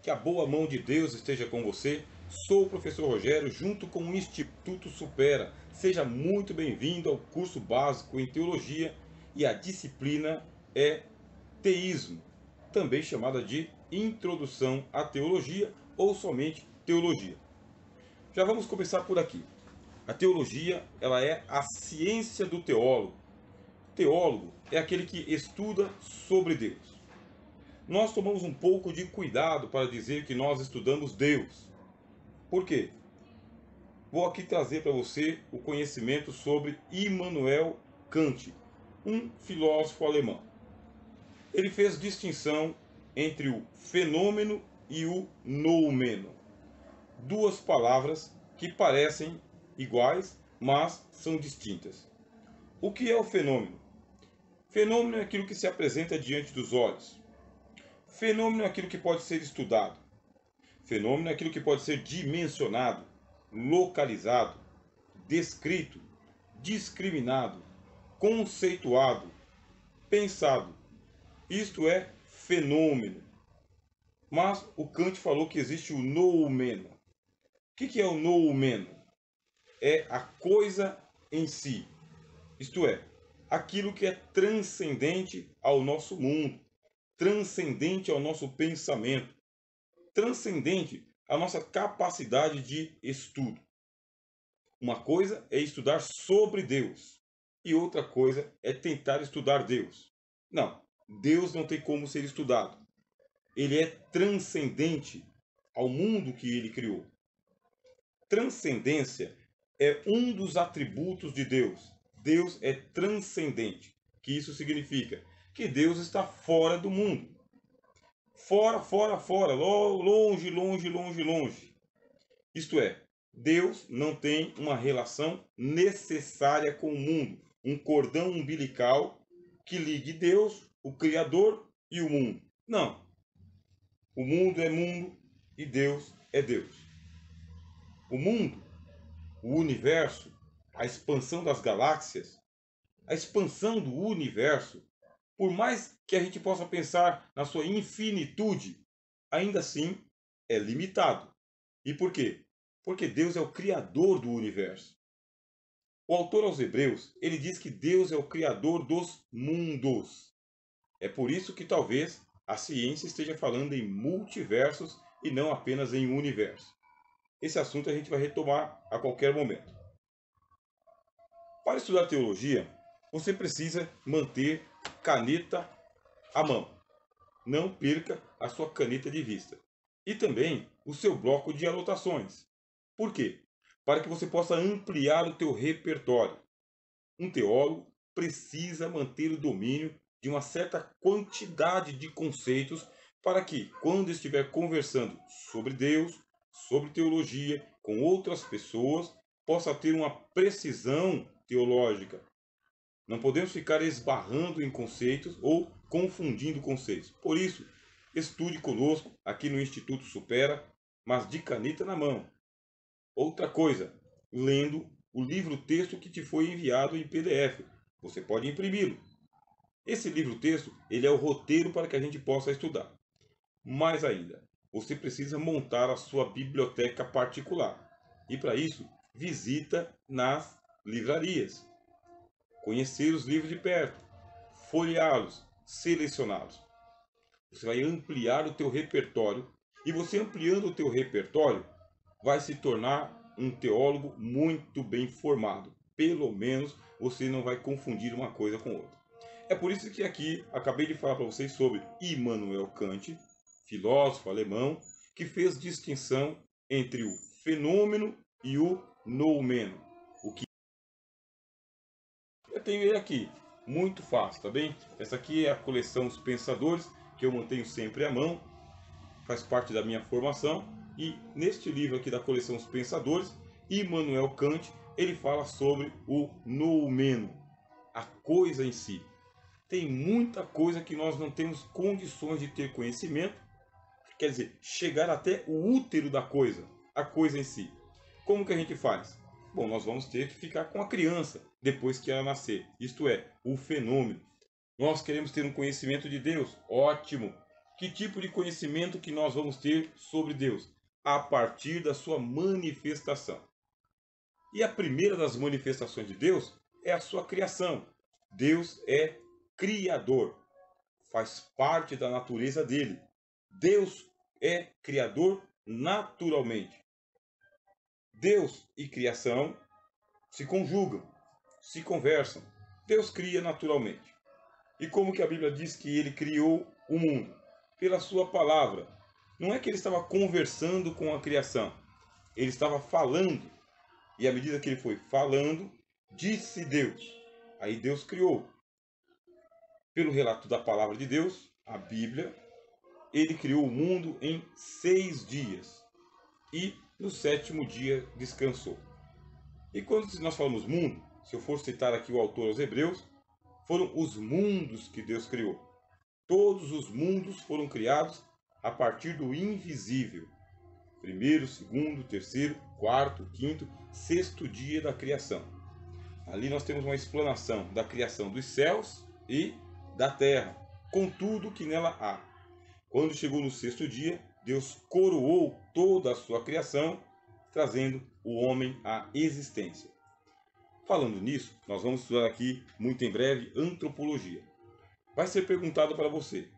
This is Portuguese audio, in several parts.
Que a boa mão de Deus esteja com você. Sou o professor Rogério, junto com o Instituto Supera. Seja muito bem-vindo ao curso básico em teologia e a disciplina é teísmo, também chamada de introdução à teologia ou somente teologia. Já vamos começar por aqui. A teologia, ela é a ciência do teólogo. Teólogo é aquele que estuda sobre Deus. Nós tomamos um pouco de cuidado para dizer que nós estudamos Deus. Por quê? Vou aqui trazer para você o conhecimento sobre Immanuel Kant, um filósofo alemão. Ele fez distinção entre o fenômeno e o noumeno. Duas palavras que parecem iguais, mas são distintas. O que é o fenômeno? Fenômeno é aquilo que se apresenta diante dos olhos. Fenômeno é aquilo que pode ser estudado. Fenômeno é aquilo que pode ser dimensionado, localizado, descrito, discriminado, conceituado, pensado. Isto é fenômeno. Mas o Kant falou que existe o noumeno. O que é o noumeno? É a coisa em si. Isto é, aquilo que é transcendente ao nosso mundo, transcendente ao nosso pensamento, transcendente à nossa capacidade de estudo. Uma coisa é estudar sobre Deus e outra coisa é tentar estudar Deus. Não, Deus não tem como ser estudado. Ele é transcendente ao mundo que ele criou. Transcendência é um dos atributos de Deus. Deus é transcendente. Que isso significa? Que Deus está fora do mundo. Fora, fora, fora, longe, longe, longe, longe. Isto é, Deus não tem uma relação necessária com o mundo, um cordão umbilical que ligue Deus, o Criador, e o mundo. Não. O mundo é mundo e Deus é Deus. O mundo, o universo, a expansão das galáxias, a expansão do universo, por mais que a gente possa pensar na sua infinitude, ainda assim é limitado. E por quê? Porque Deus é o criador do universo. O autor aos Hebreus, ele diz que Deus é o criador dos mundos. É por isso que talvez a ciência esteja falando em multiversos e não apenas em universo. Esse assunto a gente vai retomar a qualquer momento. Para estudar teologia, você precisa manter caneta à mão. Não perca a sua caneta de vista. E também o seu bloco de anotações. Por quê? Para que você possa ampliar o teu repertório. Um teólogo precisa manter o domínio de uma certa quantidade de conceitos para que, quando estiver conversando sobre Deus, sobre teologia, com outras pessoas, possa ter uma precisão teológica. Não podemos ficar esbarrando em conceitos ou confundindo conceitos. Por isso, estude conosco aqui no Instituto Supera, mas de caneta na mão. Outra coisa, lendo o livro-texto que te foi enviado em PDF. Você pode imprimi-lo. Esse livro-texto, ele é o roteiro para que a gente possa estudar. Mais ainda, você precisa montar a sua biblioteca particular. E para isso, visita nas livrarias. Conhecer os livros de perto, folheá-los, selecioná-los. Você vai ampliar o teu repertório e você ampliando o teu repertório vai se tornar um teólogo muito bem formado. Pelo menos você não vai confundir uma coisa com outra. É por isso que aqui acabei de falar para vocês sobre Immanuel Kant, filósofo alemão, que fez distinção entre o fenômeno e o noumeno. O que eu tenho ele aqui, muito fácil, tá bem? Essa aqui é a coleção Os Pensadores, que eu mantenho sempre à mão, faz parte da minha formação. E neste livro aqui da coleção Os Pensadores, Immanuel Kant, ele fala sobre o noumeno, a coisa em si. Tem muita coisa que nós não temos condições de ter conhecimento, quer dizer, chegar até o útero da coisa, a coisa em si. Como que a gente faz? Bom, nós vamos ter que ficar com a criança depois que ela nascer, isto é, o fenômeno. Nós queremos ter um conhecimento de Deus, ótimo. Que tipo de conhecimento que nós vamos ter sobre Deus? A partir da sua manifestação. E a primeira das manifestações de Deus é a sua criação. Deus é criador, faz parte da natureza dele. Deus é criador naturalmente. Deus e criação se conjugam, se conversam. Deus cria naturalmente. E como que a Bíblia diz que ele criou o mundo? Pela sua palavra. Não é que ele estava conversando com a criação. Ele estava falando. E à medida que ele foi falando, disse Deus. Aí Deus criou. Pelo relato da palavra de Deus, a Bíblia, ele criou o mundo em 6 dias. E no 7º dia descansou. E quando nós falamos mundo, se eu for citar aqui o autor aos Hebreus, foram os mundos que Deus criou. Todos os mundos foram criados a partir do invisível. 1º, 2º, 3º, 4º, 5º, 6º dia da criação. Ali nós temos uma explanação da criação dos céus e da terra, com tudo que nela há. Quando chegou no 6º dia, Deus coroou toda a sua criação, trazendo o homem à existência. Falando nisso, nós vamos estudar aqui, muito em breve, antropologia. Vai ser perguntado para você,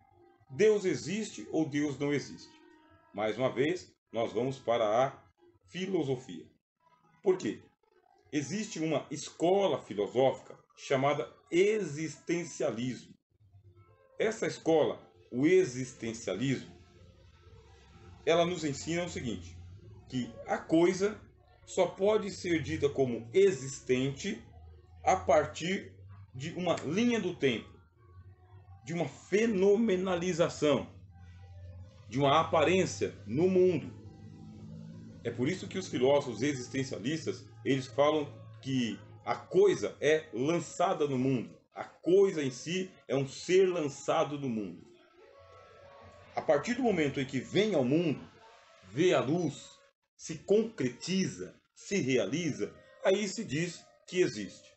Deus existe ou Deus não existe? Mais uma vez, nós vamos para a filosofia. Por quê? Existe uma escola filosófica chamada existencialismo. Essa escola, o existencialismo, ela nos ensina o seguinte, que a coisa só pode ser dita como existente a partir de uma linha do tempo, de uma fenomenalização, de uma aparência no mundo. É por isso que os filósofos existencialistas, eles falam que a coisa é lançada no mundo. A coisa em si é um ser lançado no mundo. A partir do momento em que vem ao mundo, vê a luz, se concretiza, se realiza, aí se diz que existe.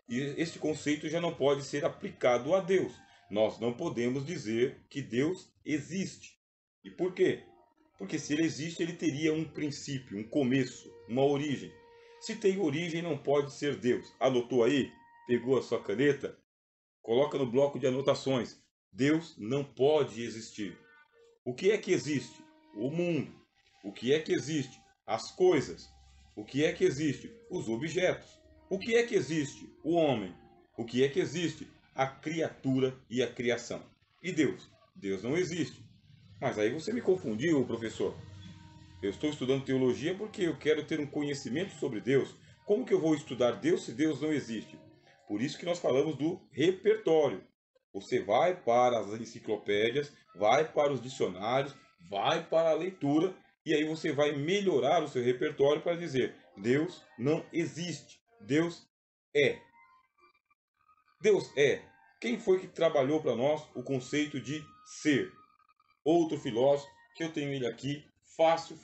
E este conceito já não pode ser aplicado a Deus. Nós não podemos dizer que Deus existe. E por quê? Porque se ele existe, ele teria um princípio, um começo, uma origem. Se tem origem, não pode ser Deus. Anotou aí? Pegou a sua caneta? Coloca no bloco de anotações. Deus não pode existir. O que é que existe? O mundo. O que é que existe? As coisas. O que é que existe? Os objetos. O que é que existe? O homem. O que é que existe? A criatura e a criação. E Deus? Deus não existe. Mas aí você me confundiu, professor. Eu estou estudando teologia porque eu quero ter um conhecimento sobre Deus. Como que eu vou estudar Deus se Deus não existe? Por isso que nós falamos do repertório. Você vai para as enciclopédias, vai para os dicionários, vai para a leitura e aí você vai melhorar o seu repertório para dizer: Deus não existe, Deus é. Deus é. Quem foi que trabalhou para nós o conceito de ser? Outro filósofo, que eu tenho ele aqui, fácil.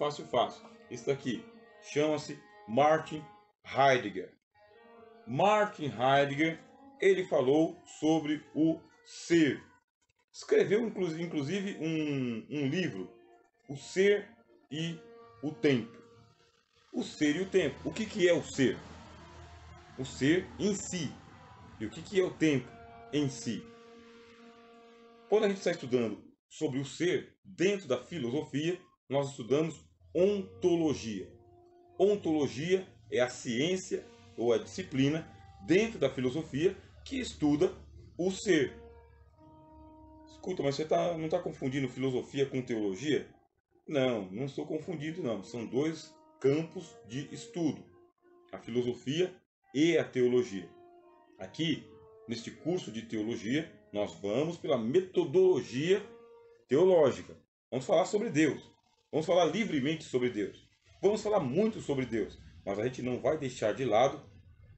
Esse daqui chama-se Martin Heidegger. Martin Heidegger, ele falou sobre o ser. Escreveu inclusive um livro, O Ser e o Tempo. O ser e o tempo. O que é o ser? O ser em si. E o que é o tempo em si? Quando a gente está estudando sobre o ser, dentro da filosofia, nós estudamos ontologia. Ontologia é a ciência ou a disciplina dentro da filosofia que estuda o ser. Escuta, mas você não está confundindo filosofia com teologia? Não estou confundindo não. São dois campos de estudo. A filosofia e a teologia. Aqui, neste curso de teologia, nós vamos pela metodologia teológica. Vamos falar sobre Deus. Vamos falar livremente sobre Deus. Vamos falar muito sobre Deus. Mas a gente não vai deixar de lado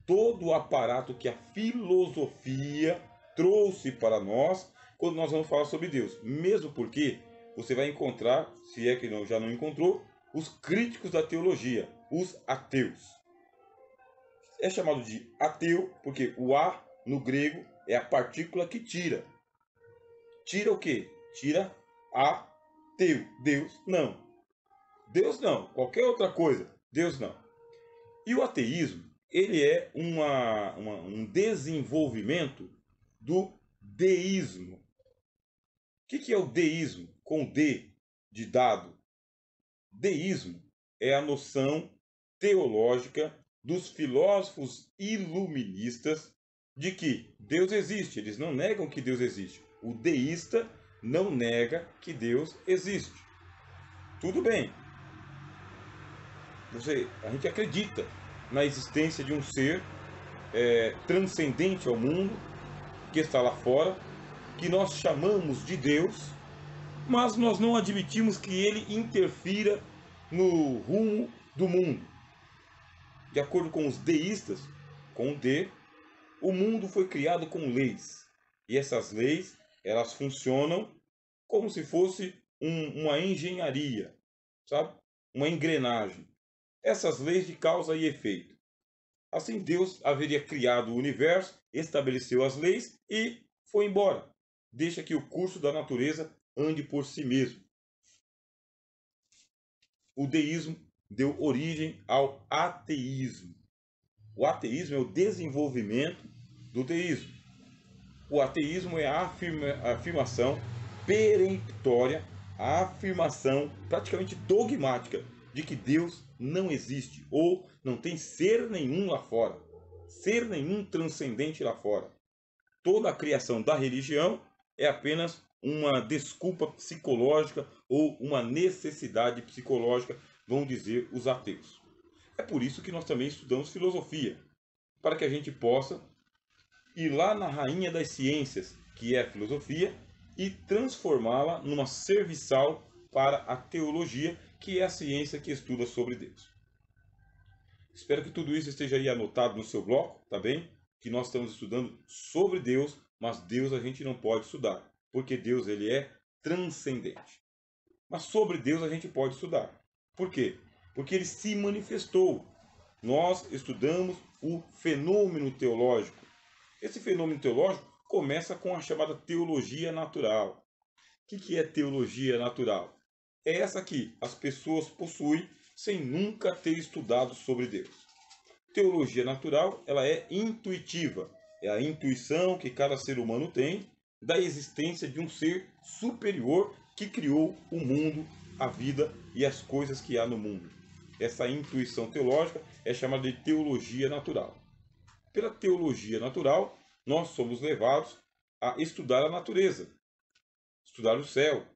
todo o aparato que a filosofia trouxe para nós quando nós vamos falar sobre Deus. Mesmo porque você vai encontrar, se é que já não encontrou, os críticos da teologia, os ateus. É chamado de ateu porque o a no grego é a partícula que tira. Tira o quê? Tira ateu. Deus não. Deus não. Qualquer outra coisa. Deus não. E o ateísmo, ele é um desenvolvimento do deísmo. O que é o deísmo? Com D de dado. Deísmo é a noção teológica dos filósofos iluministas de que Deus existe. Eles não negam que Deus existe. O deísta não nega que Deus existe. Tudo bem. A gente acredita na existência de um ser transcendente ao mundo, que está lá fora, que nós chamamos de Deus, mas nós não admitimos que ele interfira no rumo do mundo. De acordo com os deístas, com o D, o mundo foi criado com leis. E essas leis, elas funcionam como se fosse uma engenharia, sabe? Uma engrenagem. Essas leis de causa e efeito. Assim, Deus haveria criado o universo, estabeleceu as leis e foi embora. Deixa que o curso da natureza ande por si mesmo. O deísmo deu origem ao ateísmo. O ateísmo é o desenvolvimento do deísmo. O ateísmo é a afirmação peremptória, a afirmação praticamente dogmática de que Deus não existe ou não tem ser nenhum lá fora, ser nenhum transcendente lá fora. Toda a criação da religião é apenas uma desculpa psicológica ou uma necessidade psicológica, vão dizer os ateus. É por isso que nós também estudamos filosofia, para que a gente possa ir lá na rainha das ciências, que é a filosofia, e transformá-la numa serviçal para a teologia, que é a ciência que estuda sobre Deus. Espero que tudo isso esteja aí anotado no seu bloco, tá bem? Que nós estamos estudando sobre Deus, mas Deus a gente não pode estudar, porque Deus ele é transcendente. Mas sobre Deus a gente pode estudar. Por quê? Porque ele se manifestou. Nós estudamos o fenômeno teológico. Esse fenômeno teológico começa com a chamada teologia natural. O que é teologia natural? É essa que as pessoas possuem sem nunca ter estudado sobre Deus. Teologia natural, ela é intuitiva. É a intuição que cada ser humano tem da existência de um ser superior que criou o mundo, a vida e as coisas que há no mundo. Essa intuição teológica é chamada de teologia natural. Pela teologia natural, nós somos levados a estudar a natureza, estudar o céu,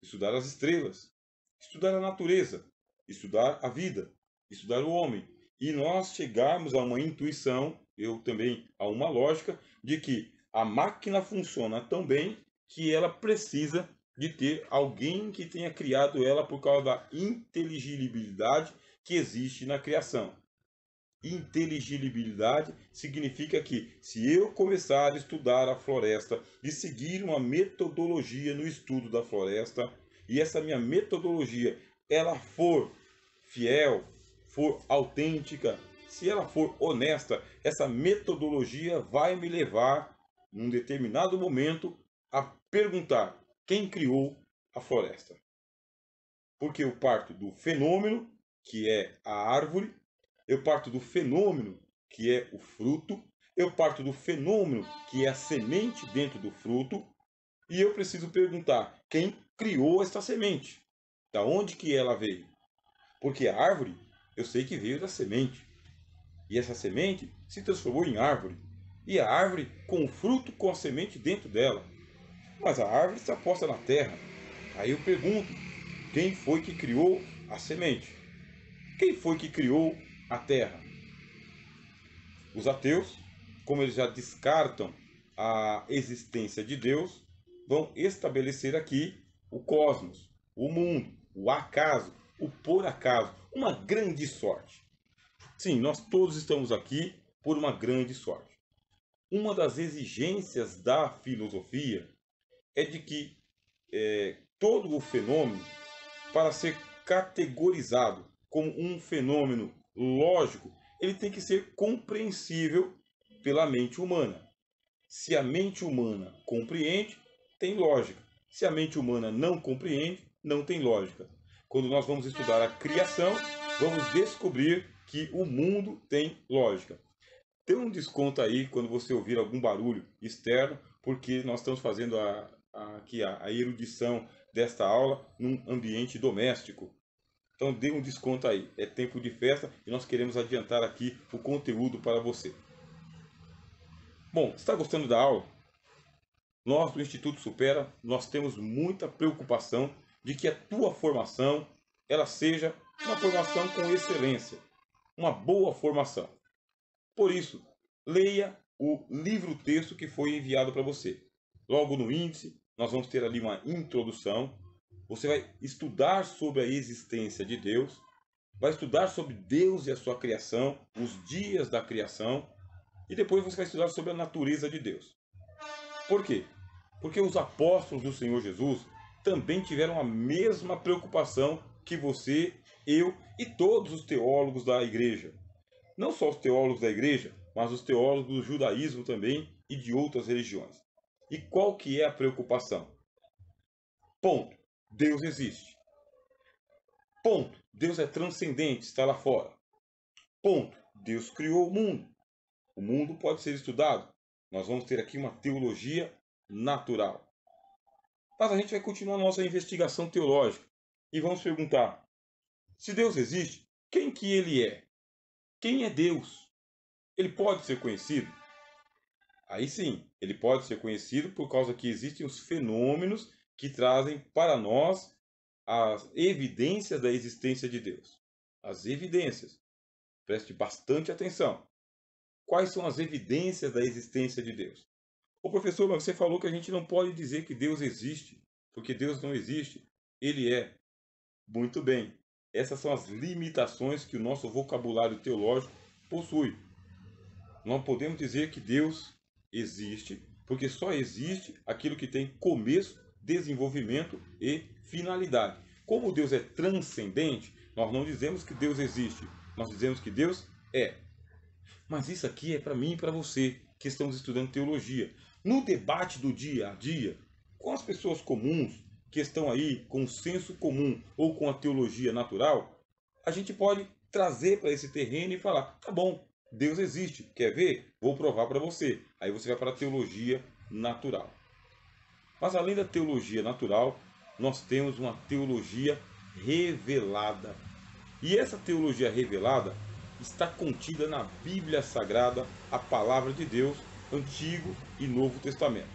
estudar as estrelas, estudar a natureza, estudar a vida, estudar o homem. E nós chegarmos a uma intuição, eu também a uma lógica, de que a máquina funciona tão bem que ela precisa de ter alguém que tenha criado ela por causa da inteligibilidade que existe na criação. Inteligibilidade significa que se eu começar a estudar a floresta e seguir uma metodologia no estudo da floresta, e essa minha metodologia ela for fiel, for autêntica, se ela for honesta, essa metodologia vai me levar, num determinado momento, a perguntar quem criou a floresta. Porque eu parto do fenômeno, que é a árvore, eu parto do fenômeno, que é o fruto, eu parto do fenômeno, que é a semente dentro do fruto, e eu preciso perguntar quem criou esta semente, da onde que ela veio. Porque a árvore, eu sei que veio da semente, e essa semente se transformou em árvore, e a árvore com o fruto com a semente dentro dela. Mas a árvore está posta na terra. Aí eu pergunto, quem foi que criou a semente? Quem foi que criou a terra? Os ateus, como eles já descartam a existência de Deus, vão estabelecer aqui o cosmos, o mundo, o acaso, o por acaso, uma grande sorte. Sim, nós todos estamos aqui por uma grande sorte. Uma das exigências da filosofia é de que todo o fenômeno, para ser categorizado como um fenômeno lógico, ele tem que ser compreensível pela mente humana. Se a mente humana compreende, tem lógica. Se a mente humana não compreende, não tem lógica. Quando nós vamos estudar a criação, vamos descobrir que o mundo tem lógica. Tem um desconto aí quando você ouvir algum barulho externo, porque nós estamos fazendo aqui a erudição desta aula num ambiente doméstico. Então dê um desconto aí. É tempo de festa e nós queremos adiantar aqui o conteúdo para você. Bom, está gostando da aula? Nós do Instituto Supera, nós temos muita preocupação de que a tua formação ela seja uma formação com excelência, uma boa formação. Por isso, leia o livro-texto que foi enviado para você. Logo no índice, nós vamos ter ali uma introdução. Você vai estudar sobre a existência de Deus, vai estudar sobre Deus e a sua criação, os dias da criação, e depois você vai estudar sobre a natureza de Deus. Por quê? Porque os apóstolos do Senhor Jesus também tiveram a mesma preocupação que você, eu e todos os teólogos da igreja. Não só os teólogos da igreja, mas os teólogos do judaísmo também e de outras religiões. E qual que é a preocupação? Ponto. Deus existe. Ponto. Deus é transcendente, está lá fora. Ponto. Deus criou o mundo. O mundo pode ser estudado. Nós vamos ter aqui uma teologia natural. Mas a gente vai continuar a nossa investigação teológica e vamos perguntar: se Deus existe, quem que ele é? Quem é Deus? Ele pode ser conhecido? Aí sim, ele pode ser conhecido por causa que existem os fenômenos que trazem para nós as evidências da existência de Deus. As evidências. Preste bastante atenção. Quais são as evidências da existência de Deus? Ô professor, mas você falou que a gente não pode dizer que Deus existe, porque Deus não existe. Ele é. Muito bem. Essas são as limitações que o nosso vocabulário teológico possui. Não podemos dizer que Deus existe, porque só existe aquilo que tem começo, desenvolvimento e finalidade. Como Deus é transcendente, nós não dizemos que Deus existe, nós dizemos que Deus é. Mas isso aqui é para mim e para você, que estamos estudando teologia. No debate do dia a dia, com as pessoas comuns, que estão aí com o senso comum ou com a teologia natural, a gente pode trazer para esse terreno e falar: tá bom, Deus existe, quer ver? Vou provar para você. Aí você vai para a teologia natural. Mas além da teologia natural, nós temos uma teologia revelada. E essa teologia revelada está contida na Bíblia Sagrada, a Palavra de Deus, Antigo e Novo Testamento.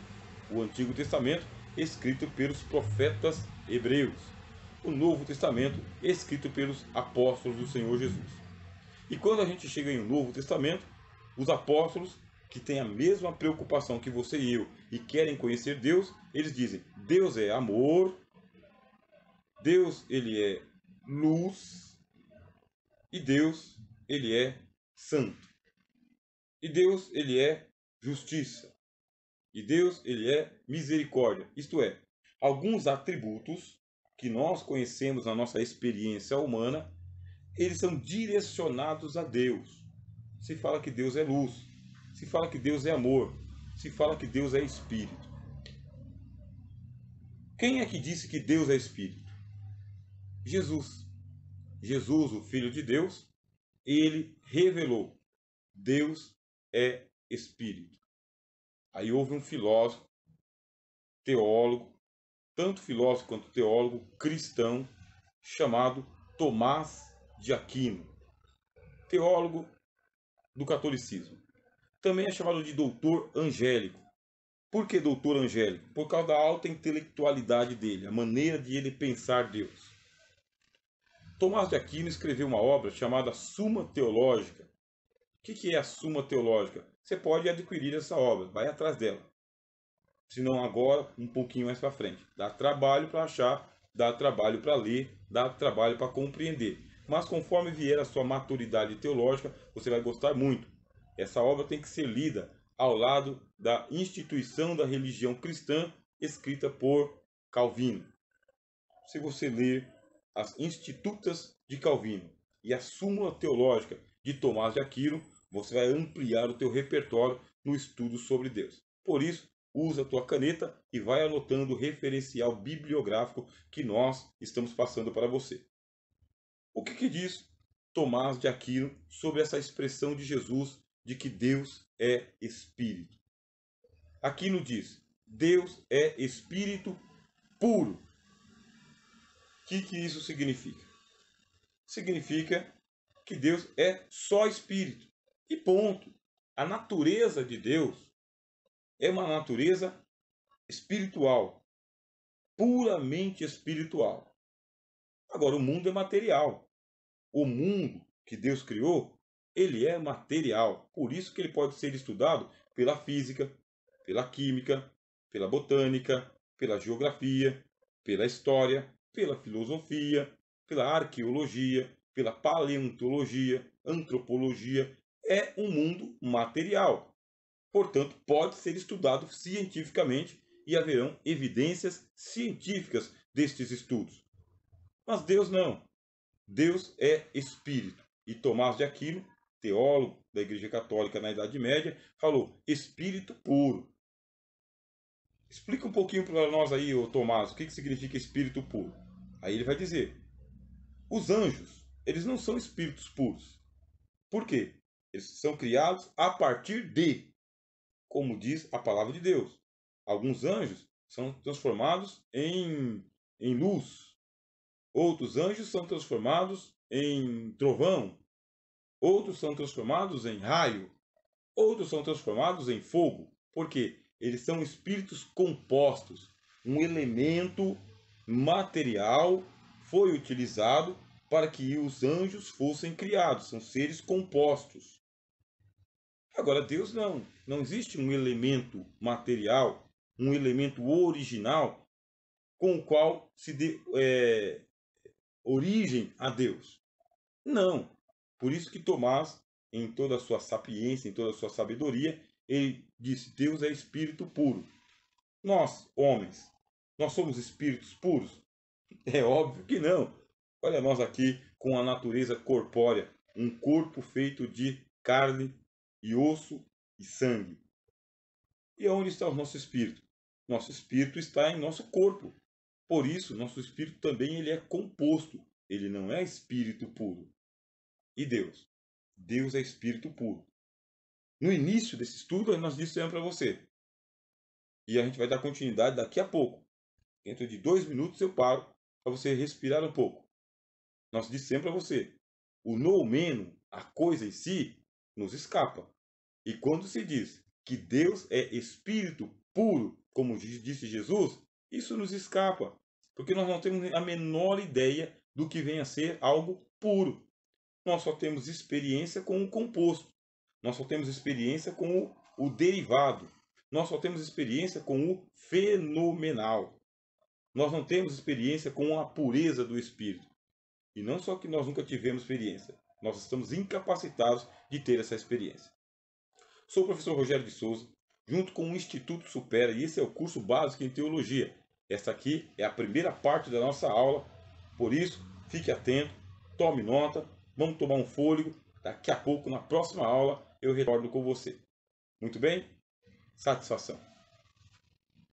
O Antigo Testamento escrito pelos profetas hebreus. O Novo Testamento escrito pelos apóstolos do Senhor Jesus. E quando a gente chega em Novo Testamento, os apóstolos, que têm a mesma preocupação que você e eu e querem conhecer Deus, eles dizem: Deus é amor, Deus ele é luz e Deus ele é santo. E Deus ele é justiça. E Deus ele é misericórdia. Isto é, alguns atributos que nós conhecemos na nossa experiência humana, eles são direcionados a Deus. Se fala que Deus é luz, se fala que Deus é amor, se fala que Deus é espírito. Quem é que disse que Deus é espírito? Jesus. Jesus, o Filho de Deus, ele revelou: Deus é espírito. Aí houve um filósofo, teólogo, tanto filósofo quanto teólogo cristão, chamado Tomás de Aquino, teólogo do catolicismo. Também é chamado de doutor angélico. Por que doutor angélico? Por causa da alta intelectualidade dele, a maneira de ele pensar Deus. Tomás de Aquino escreveu uma obra chamada Suma Teológica. O que é a Suma Teológica? Você pode adquirir essa obra, vai atrás dela. Se não agora, um pouquinho mais para frente. Dá trabalho para achar, dá trabalho para ler, dá trabalho para compreender. Mas conforme vier a sua maturidade teológica, você vai gostar muito. Essa obra tem que ser lida ao lado da Instituição da Religião Cristã, escrita por Calvino. Se você ler as Institutas de Calvino e a Súmula Teológica de Tomás de Aquino, você vai ampliar o teu repertório no estudo sobre Deus. Por isso, usa a tua caneta e vai anotando o referencial bibliográfico que nós estamos passando para você. O que diz Tomás de Aquino sobre essa expressão de Jesus de que Deus é Espírito? Aquino diz: Deus é Espírito puro. O que isso significa? Significa que Deus é só Espírito. E ponto. A natureza de Deus é uma natureza espiritual, puramente espiritual. Agora, o mundo é material. O mundo que Deus criou, ele é material. Por isso que ele pode ser estudado pela física, pela química, pela botânica, pela geografia, pela história, pela filosofia, pela arqueologia, pela paleontologia, antropologia. É um mundo material. Portanto, pode ser estudado cientificamente e haverão evidências científicas destes estudos. Mas Deus não. Deus é Espírito. E Tomás de Aquino, teólogo da Igreja Católica na Idade Média, falou Espírito puro. Explica um pouquinho para nós aí, Tomás, o que significa Espírito puro. Aí ele vai dizer, os anjos, eles não são espíritos puros. Por quê? Eles são criados a partir de, como diz a palavra de Deus. Alguns anjos são transformados em luz. Outros anjos são transformados em trovão. Outros são transformados em raio. Outros são transformados em fogo. Por quê? Eles são espíritos compostos. Um elemento material foi utilizado para que os anjos fossem criados. São seres compostos. Agora, Deus não. Não existe um elemento material, um elemento original com o qual se dê origem a Deus. Não. Por isso que Tomás, em toda a sua sapiência, em toda a sua sabedoria, ele disse, Deus é espírito puro. Nós, homens, nós somos espíritos puros? É óbvio que não. Olha nós aqui com a natureza corpórea, um corpo feito de carne e osso e sangue. E onde está o nosso espírito? Nosso espírito está em nosso corpo. Por isso, nosso espírito também ele é composto. Ele não é espírito puro. E Deus? Deus é espírito puro. No início desse estudo, nós dissemos para você. E a gente vai dar continuidade daqui a pouco. Dentro de 2 minutos eu paro para você respirar um pouco. Nós dissemos para você. O noumeno, a coisa em si, nos escapa. E quando se diz que Deus é espírito puro, como disse Jesus, isso nos escapa. Porque nós não temos a menor ideia do que vem a ser algo puro. Nós só temos experiência com o composto. Nós só temos experiência com o derivado. Nós só temos experiência com o fenomenal. Nós não temos experiência com a pureza do Espírito. E não só que nós nunca tivemos experiência, nós estamos incapacitados de ter essa experiência. Sou o professor Rogério de Souza, junto com o Instituto Supera, e esse é o curso básico em Teologia. Esta aqui é a primeira parte da nossa aula, por isso, fique atento, tome nota, vamos tomar um fôlego, daqui a pouco, na próxima aula, eu retorno com você. Muito bem? Satisfação.